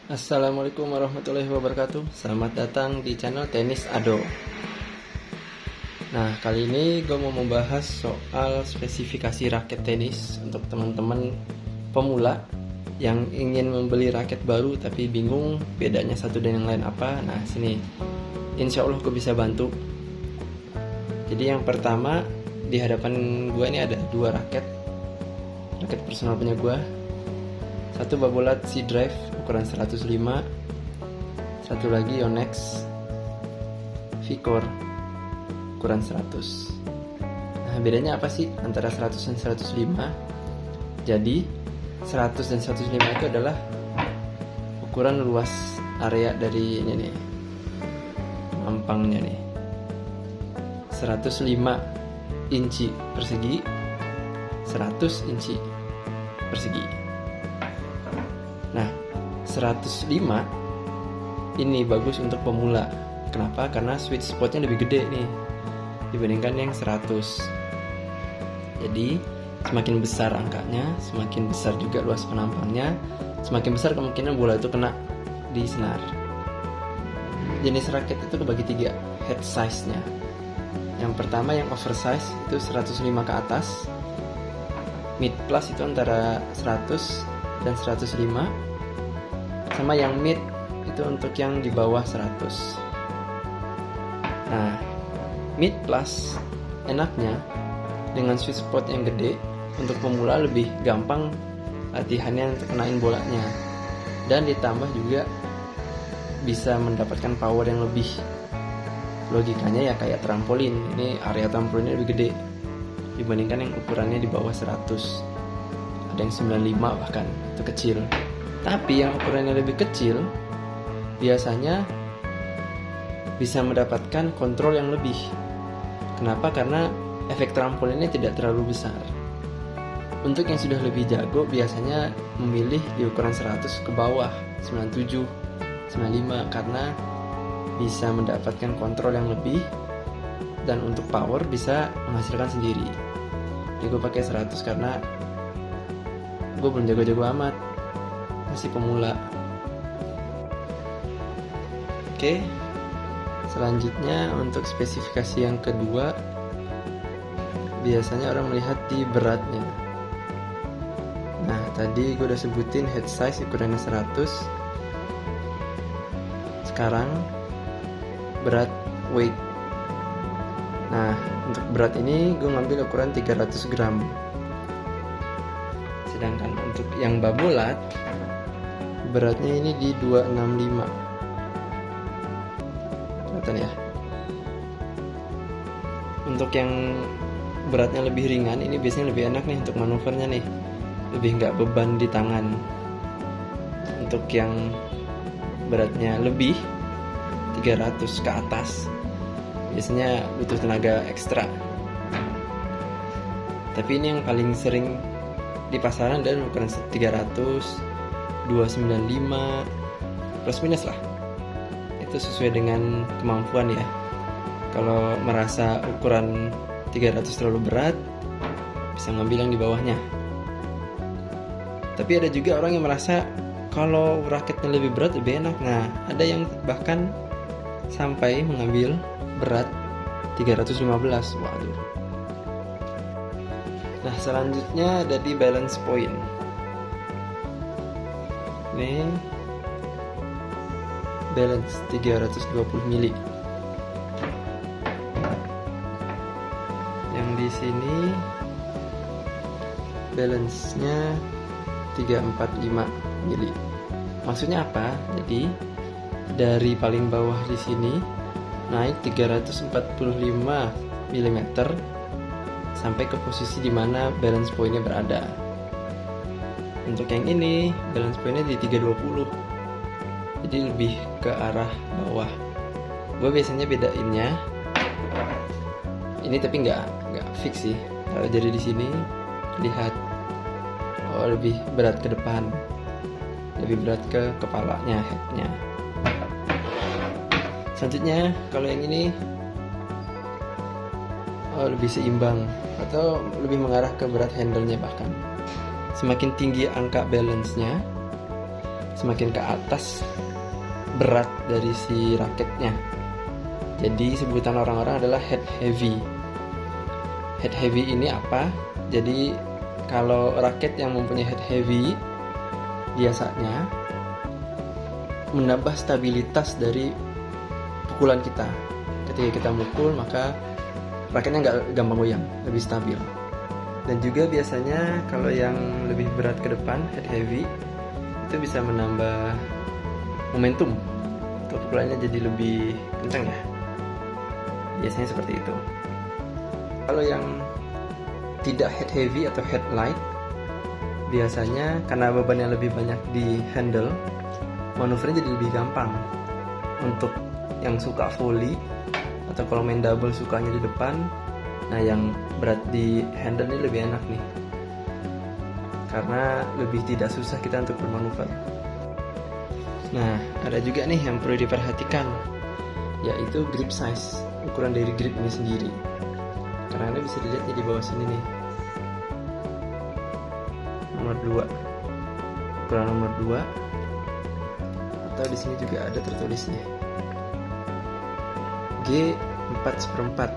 Assalamualaikum warahmatullahi wabarakatuh. Selamat datang di channel Tenis Ado. Nah, kali ini gue mau membahas soal spesifikasi raket tenis untuk teman-teman pemula yang ingin membeli raket baru tapi bingung bedanya satu dan yang lain apa. Nah, sini insya Allah gue bisa bantu. Jadi yang pertama, di hadapan gue ini ada dua raket personal punya gue. Satu Babolat C-Drive ukuran 105, satu lagi Yonex V-Core ukuran 100. Nah, bedanya apa sih antara 100 dan 105? Jadi 100 dan 105 itu adalah ukuran luas area dari ini nih, mampangnya nih, 105 inci persegi, 100 inci persegi. Nah, 105 ini bagus untuk pemula. Kenapa? Karena sweet spotnya lebih gede nih dibandingkan yang 100. Jadi semakin besar angkanya, semakin besar juga luas penampangnya, semakin besar kemungkinan bola itu kena di senar. Jenis raket itu kebagi tiga head size-nya. Yang pertama yang oversize itu 105 ke atas, mid plus itu antara 100 dan 105, sama yang mid itu untuk yang di bawah 100. Nah, mid plus enaknya dengan sweet spot yang gede, untuk pemula lebih gampang latihannya untuk kenain bolanya, dan ditambah juga bisa mendapatkan power yang lebih. Logikanya ya kayak trampolin, ini area trampolinnya lebih gede dibandingkan yang ukurannya di bawah 100. Ada yang 95 bahkan, itu kecil. Tapi yang ukurannya lebih kecil biasanya bisa mendapatkan kontrol yang lebih. Kenapa? Karena efek trampolinnya tidak terlalu besar. Untuk yang sudah lebih jago biasanya memilih di ukuran 100 ke bawah, 97, 95, karena bisa mendapatkan kontrol yang lebih, dan untuk power bisa menghasilkan sendiri. Jadi gue pakai 100 karena gue belum jago-jago amat, masih pemula. Oke, selanjutnya untuk spesifikasi yang kedua, biasanya orang melihat di beratnya. Nah, tadi gue udah sebutin head size ukurannya 100. Sekarang berat weight. Nah, untuk berat ini gue ngambil ukuran 300 gram. Sedangkan untuk yang Babolat beratnya ini di 265. Kelihatan ya. Untuk yang beratnya lebih ringan, ini biasanya lebih enak nih untuk manuvernya nih, lebih nggak beban di tangan. Untuk yang beratnya lebih 300 ke atas, biasanya butuh tenaga ekstra. Tapi ini yang paling sering di pasaran dan ukuran 300, 295, plus minus lah. Itu sesuai dengan kemampuan ya. Kalau merasa ukuran 300 terlalu berat, bisa ngambil yang di bawahnya. Tapi ada juga orang yang merasa kalau raketnya lebih berat lebih enak. Nah, ada yang bahkan sampai mengambil berat 315. Waduh. Nah, selanjutnya ada di balance point. Ini balance 320 mili. Yang di sini balance-nya 345 mili. Maksudnya apa? Jadi dari paling bawah di sini naik 345 mm sampai ke posisi dimana balance point-nya berada. Untuk yang ini balance point-nya di 320, jadi lebih ke arah bawah. Gue biasanya bedainnya ini, tapi nggak fix sih. Kalau jadi di sini lihat, oh lebih berat ke depan, lebih berat ke kepalanya, headnya. Selanjutnya kalau yang ini lebih seimbang atau lebih mengarah ke berat handle-nya bahkan. Semakin tinggi angka balance-nya, semakin ke atas berat dari si raketnya. Jadi sebutan orang-orang adalah head heavy. Head heavy ini apa? Jadi kalau raket yang mempunyai head heavy biasanya menambah stabilitas dari pukulan kita. Ketika kita mukul maka raketnya nggak gampang goyang, lebih stabil. Dan juga biasanya kalau yang lebih berat ke depan, head heavy, itu bisa menambah momentum atau pukulannya jadi lebih kencang ya. Biasanya seperti itu. Kalau yang tidak head heavy atau head light, biasanya karena bebannya lebih banyak di handle, manuvernya jadi lebih gampang. Untuk yang suka volley atau kalau main double sukanya di depan, nah yang berat di handle ini lebih enak nih, karena lebih tidak susah kita untuk bermanuver. Nah, ada juga nih yang perlu diperhatikan, yaitu grip size, ukuran dari grip ini sendiri. Karena Anda bisa dilihat di bawah sini nih, nomor 2, ukuran nomor 2, atau di sini juga ada tertulis nih, G 4/4,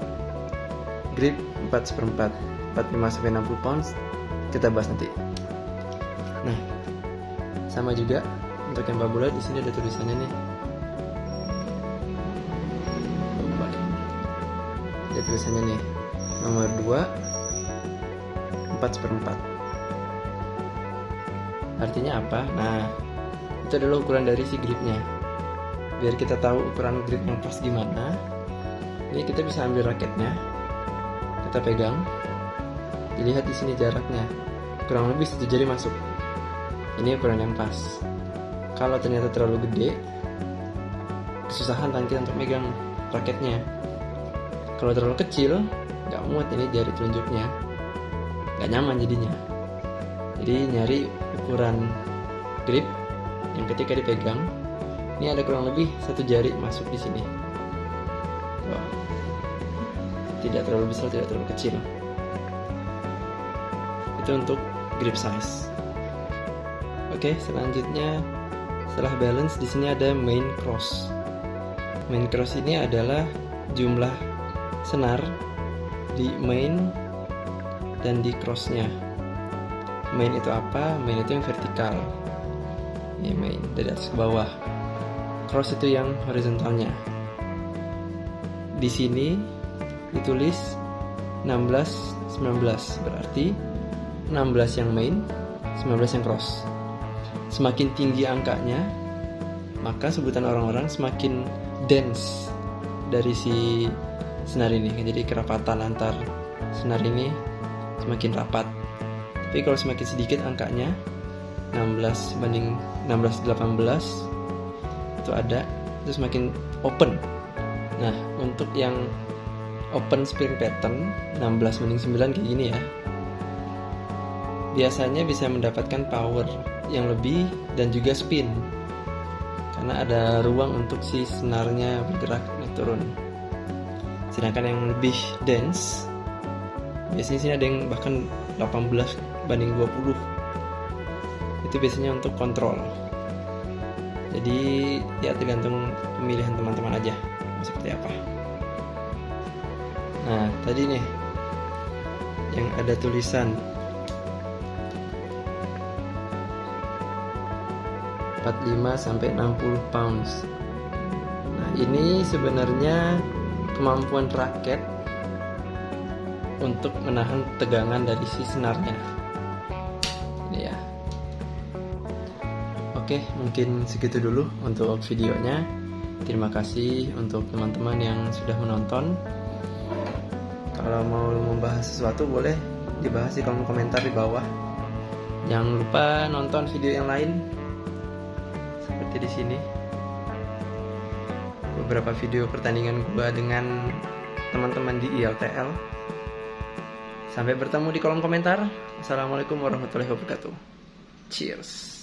grip 4/4, 45-60 pounds, kita bahas nanti. Nah, sama juga untuk yang babula di sini ada tulisannya nih. Ada tulisannya nih, nomor 2, 4/4. Artinya apa? Nah, itu adalah ukuran dari si gripnya. Biar kita tahu ukuran grip yang pas gimana, ini kita bisa ambil raketnya, kita pegang, dilihat di sini jaraknya, kurang lebih 1 jari masuk. Ini ukuran yang pas. Kalau ternyata terlalu gede, kesusahan tangan kita untuk megang raketnya. Kalau terlalu kecil, nggak muat ini jari telunjuknya, nggak nyaman jadinya. Jadi nyari ukuran grip yang ketika dipegang, ini ada kurang lebih 1 jari masuk di sini. Wah, tidak terlalu besar, tidak terlalu kecil. Itu untuk grip size. Oke, selanjutnya setelah balance di sini ada main cross. Main cross ini adalah jumlah senar di main dan di crossnya. Main itu apa? Main itu yang vertikal. Ini main dari atas ke bawah. Cross itu yang horizontalnya. Di sini ditulis 16-19, berarti 16 yang main, 19 yang cross. Semakin tinggi angkanya, maka sebutan orang-orang semakin dense dari si senar ini. Jadi kerapatan antar senar ini semakin rapat. Tapi kalau semakin sedikit angkanya, 16 banding 16-18, itu ada, itu semakin open. Nah, untuk yang open spring pattern 16 banding 9 kayak gini ya, biasanya bisa mendapatkan power yang lebih dan juga spin, karena ada ruang untuk si senarnya bergerak naik turun. Sedangkan yang lebih dense, biasanya sini ada yang bahkan 18 banding 20, itu biasanya untuk kontrol. Jadi ya tergantung pemilihan teman-teman aja mau seperti apa. Nah, tadi nih yang ada tulisan 45-60 pounds. Nah, ini sebenarnya kemampuan raket untuk menahan tegangan dari si senarnya. Ini ya. Oke, mungkin segitu dulu untuk videonya. Terima kasih untuk teman-teman yang sudah menonton. Kalau mau membahas sesuatu boleh dibahas di kolom komentar di bawah. Jangan lupa nonton video yang lain. Seperti di sini, beberapa video pertandingan gua dengan teman-teman di ILTL. Sampai bertemu di kolom komentar. Assalamualaikum warahmatullahi wabarakatuh. Cheers.